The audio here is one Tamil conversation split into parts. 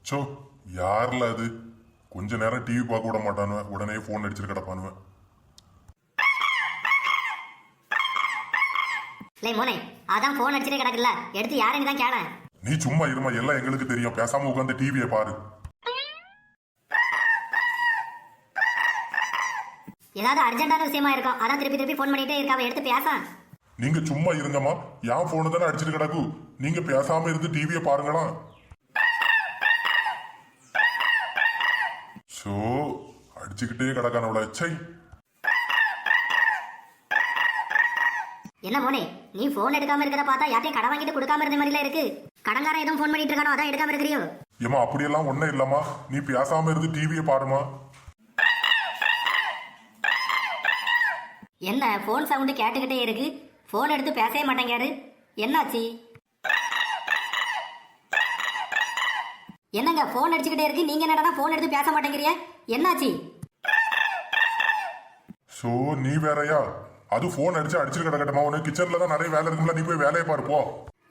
சோ யார்ல அது கொஞ்ச நேரம் டிவி பார்க்க விட மாட்டானுவன், உடனே போன் அடிச்சுட்டு கிடப்பானுவன். மோனே அதான் போன் அடிச்சுட்டே கிடக்குல்ல, எடுத்து யாருன்னு தான் கேள. நீ சும்மா இருமா, எல்லாம் எங்களுக்கு தெரியும். பேசாம உட்காந்து டிவியை பாரு. ஏதாவது அர்ஜென்டான விஷயமா இருக்கும், அதான் திருப்பி திருப்பி போன் பண்ணிட்டே இருக்காவ, எடுத்து பேச. நீங்க சும்மா இருங்கம்மா, என் போனு தானே அடிச்சுட்டு கிடக்கு. நீங்க பேசாம இருந்து டிவியை பாருங்களா. சோ அடிச்சுக்கிட்டே கிடக்கானவள. சை என்ன மோனே, நீ போன் எடுக்காம இருக்கிறத பார்த்தா யார்ட்டையும் கடன் வாங்கிட்டு கொடுக்காம இருந்த மாதிரில இருக்கு. கடன்காரன் எதுவும் போன் பண்ணிட்டு இருக்கானோ, அதான் எடுக்காம இருக்கிறியோ? ஏமா அப்படியெல்லாம் ஒன்னும் இல்லம்மா, நீ பேசாம இருந்து டிவியை பாருமா. என்ன போன் சவுண்டு கேட்டுக்கிட்டே இருக்கு, போன் எடுத்து பேசவே மாட்டேங்காரு, என்னாச்சு? என்னங்க போன் அடிச்சுக்கிட்டே இருக்கு, நீங்க என்னடா போன் எடுத்து பேச மாட்டேங்கிறீங்க, என்னாச்சு? சோ நீ வேறயா, அது போன் அடிச்சுட்டு கிடக்கட்டமா. உனக்கு கிச்சன்ல தான் நிறைய வேலை இருக்கும்ல, நீ போய் வேலையை பாரு போ.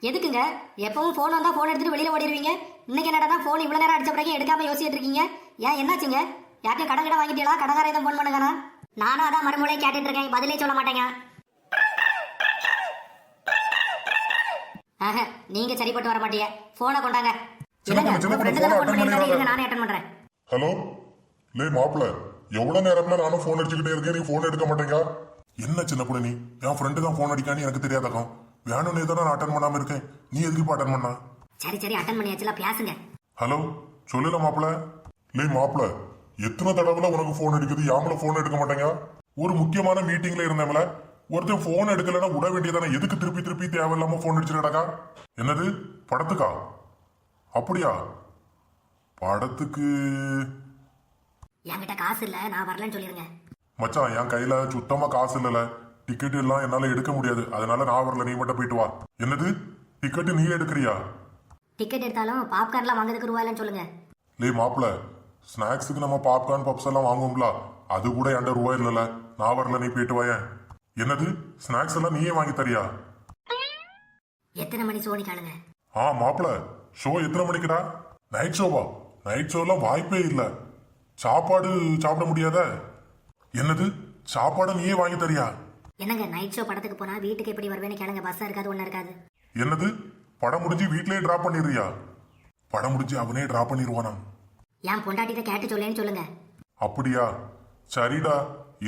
எதுக்குங்க எப்பவும் போன் வந்தா போன் எடுத்துட்டு வெளியில ஓடிடுவீங்க, இன்னைக்கு என்னடா போன் இவ்வளவு நேரம் அடிச்ச பிறகு எடுக்காம யோசிச்சுட்டு இருக்கீங்க? ஏன் என்னாச்சுங்க? யார்ட்டையும் கடன் கிட்ட வாங்கிட்டீங்களா? கடன்கார எதுவும் போன் பண்ணுங்கண்ணா. நானும் அதான் மறுமொழியை கேட்டுட்டு இருக்கேன், பதிலே சொல்ல மாட்டேங்க. நீங்க சரிப்பட்டு வர மாட்டீங்க, போனை கொண்டாங்க. நானே அட்டன் பண்றேன். ஹலோ லே மாப்பிள்ள, எவ்வளவு நேரம்ல நானும் போன் அடிச்சுக்கிட்டே இருக்கேன், நீ போன் எடுக்க மாட்டேங்க. என்ன சின்ன பொண்ணு நீ, என் ஃப்ரெண்டு தான் போன் அடிக்கான்னு எனக்கு தெரியாதக்கம். வேணும்னே தான் நான் அட்டன் பண்ணாம இருக்கேன், நீ எதுக்கு அட்டன் பண்ண? சரி சரி அட்டன் பண்ணியாச்சுல, பேசுங்க. ஹலோ சொல்லல மாப்பிள்ள. லே மாப்பிள்ள, எத்தனை தடவை உனக்கு போன் அடிக்குது, யாமல போன் எடுக்க மாட்டேங்க? ஒரு முக்கியமான மீட்டிங்ல இருந்தவங்கள ஒருத்தர் போன் எடுக்கலன்னா விட வேண்டியதானே, எதுக்கு திருப்பி திருப்பி தேவையில்லாம போன் அடிச்சுட்டு கிடக்கா? என்னது படத்துக்கா? அப்படியா? படத்துக்கு என்கிட்ட காசு இல்ல, நான் வரலன்னு சொல்லிருங்க. மச்சான் என் கையில சுத்தமா காசு இல்லல, டிக்கெட் எல்லாம் என்னால எடுக்க முடியாது, அதனால நான் வரல, நீ மட்டும் போயிட்டு வா. என்னது டிக்கெட் நீ எடுக்கிறியா? டிக்கெட் எடுத்தாலும் பாப்கார்ன்லாம் வாங்குறதுக்கு ரூபாய் இல்லைன்னு சொல்லுங்க. லே மாப்பிள்ள, ஸ்நாக்ஸுக்கு நம்ம பாப்கார்ன் பப்ஸ் எல்லாம் வாங்குவோம்ல, அது கூட என்கிட்ட ரூபாய் இல்லல, நான் வரல, நீ போயிட்டு வாயேன். என்னது ஸ்நாக்ஸ் எல்லாம் நீயே வாங்கி தரியா? எத்தனை மணி ஷோனி காணுங்க? மாப்பிள்ள ஷோ எத்தனை மணிக்குடா? நைட் ஷோவா? நைட் ஷோலாம் வாய்ப்பே இல்ல, சாப்பாடு சாப்பிட முடியாத. என்னது சாப்பாடு நீயே வாங்கி தரியா? என்னங்க நைட் ஷோ படத்துக்கு போனா வீட்டுக்கு எப்படி வருவேன்னு கேளுங்க, பஸ் இருக்காது ஒண்ணு இருக்காது. என்னது படம் முடிஞ்சு வீட்லயே டிராப் பண்ணிடுறியா? படம் முடிஞ்சு அவனே டிராப் பண்ணிடுவானா? என் பொண்டாட்டிட்ட கேட்டு சொல்லேன்னு சொல்லுங்க. அப்படியா? சரிடா,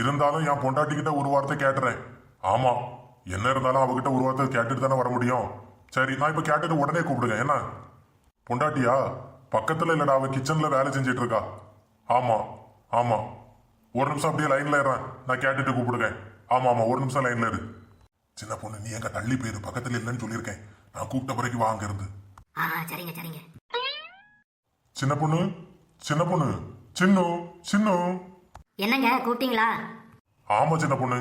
இருந்தாலும் என் பொண்டாட்டிக்கிட்ட ஒரு வார்த்தை கேட்டுறேன். ஆமா, என்ன இருந்தாலும் அவகிட்ட ஒரு வார்த்தை கேட்டுட்டு தானே வர முடியும். சரி நான் இப்ப கேட்டுட்டு உடனே கூப்பிடுங்க. என்ன பொண்டாட்டியா? பக்கத்துல இல்லடா, அவ கிச்சன்ல வேலை செஞ்சிட்டு இருக்கா. ஆமா ஆமா, ஒரு நிமிஷம் அப்படியே லைன்ல ஏறேன், நான் கேட்டுட்டு கூப்பிடுங்க. ஆமா ஆமா, ஒரு நிமிஷம் லைன்ல இரு. சின்ன பொண்ணு நீ எங்க தள்ளி போயிரு, பக்கத்துல இல்லைன்னு சொல்லியிருக்கேன். நான் கூப்பிட்ட பிறகு வாங்க இருந்து. சரிங்க சரிங்க. சின்ன பொண்ணு சின்ன பொண்ணு, சின்னு சின்னு. என்னங்க கூப்பிட்டீங்களா? ஆமா சின்ன பொண்ணு,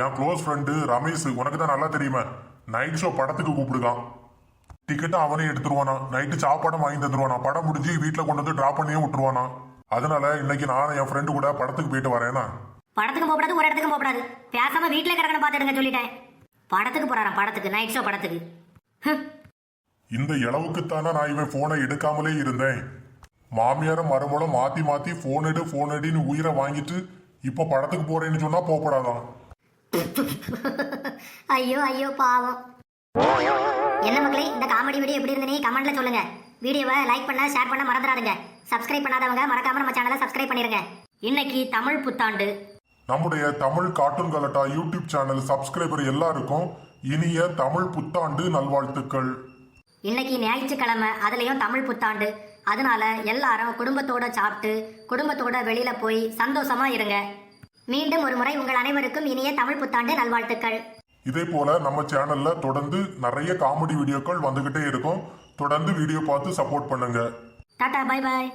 என் க்ளோஸ் ஃப்ரெண்டு ரமேஷ், உனக்கு தான் நல்லா தெரியுமே, நைட் ஷோ படத்துக்கு கூப்பிடுதான். டிக்கெட்டை அவனே எடுத்துருவானா, நைட்டு சாப்பாடும் வாங்கி தந்துருவானா, படம் முடிஞ்சு வீட்டுல கொண்டு வந்து டிராப் பண்ணியே விட்டுருவானா. அதனால இன்னைக்கு நான் என் ஃப்ரெண்டு கூட படத்துக்கு போயிட்டு வரேனா. படத்துக்கு போகக்கூடாது, ஒரு இடத்துக்கு போகக்கூடாது, பேசாம வீட்டுல கிடக்கணும் பாத்துடுங்க சொல்லிட்டேன். படத்துக்கு போறாராம், படத்துக்கு, நைட் ஷோ படத்துக்கு. இந்த இளவுக்குத்தானே நான் இவன் போனை எடுக்காமலே இருந்தேன். மாமியார மருமூலம் மாத்தி மாத்தி போன் எடுன்னு உயிரை வாங்கிட்டு இப்ப படத்துக்கு போறேன்னு சொன்னா போகப்படாதான். ஐயோ ஐயோ பாவம். என்ன மக்களே, இந்த காமெடி வீடியோ எப்படி இருந்தீங்க கமெண்ட்ல சொல்லுங்க. வீடியோவை லைக் பண்ண ஷேர் பண்ண மறந்துடாதுங்க. சப்ஸ்கிரைப் பண்ணாதவங்க மறக்காம நம்ம சேனலை சப்ஸ்கிரைப் பண்ணிருங்க. இன்னைக்கு தமிழ் புத்தாண்டு. நம்முடைய Tamil cartoon கலட்டா YouTube channel subscriber எல்லாருக்கும் இனிய தமிழ் புத்தாண்டு நல்வாழ்த்துக்கள். இன்னைக்கு ஞாயிற்றுக்கிழமை, அதுலயும் தமிழ் புத்தாண்டு. அதனால எல்லாரும் குடும்பத்தோட சாப்பிட்டு குடும்பத்தோட வெளியில போய் சந்தோஷமா இருங்க. மீண்டும் ஒரு முறை உங்கள் அனைவருக்கும் இனிய தமிழ் புத்தாண்டு நல்வாழ்த்துக்கள். இதே போல நம்ம சேனல்ல தொடர்ந்து நிறைய காமெடி வீடியோக்கள் வந்துகிட்டே இருக்கும். தொடர்ந்து வீடியோ பார்த்து சப்போர்ட் பண்ணுங்க. Tata bye bye.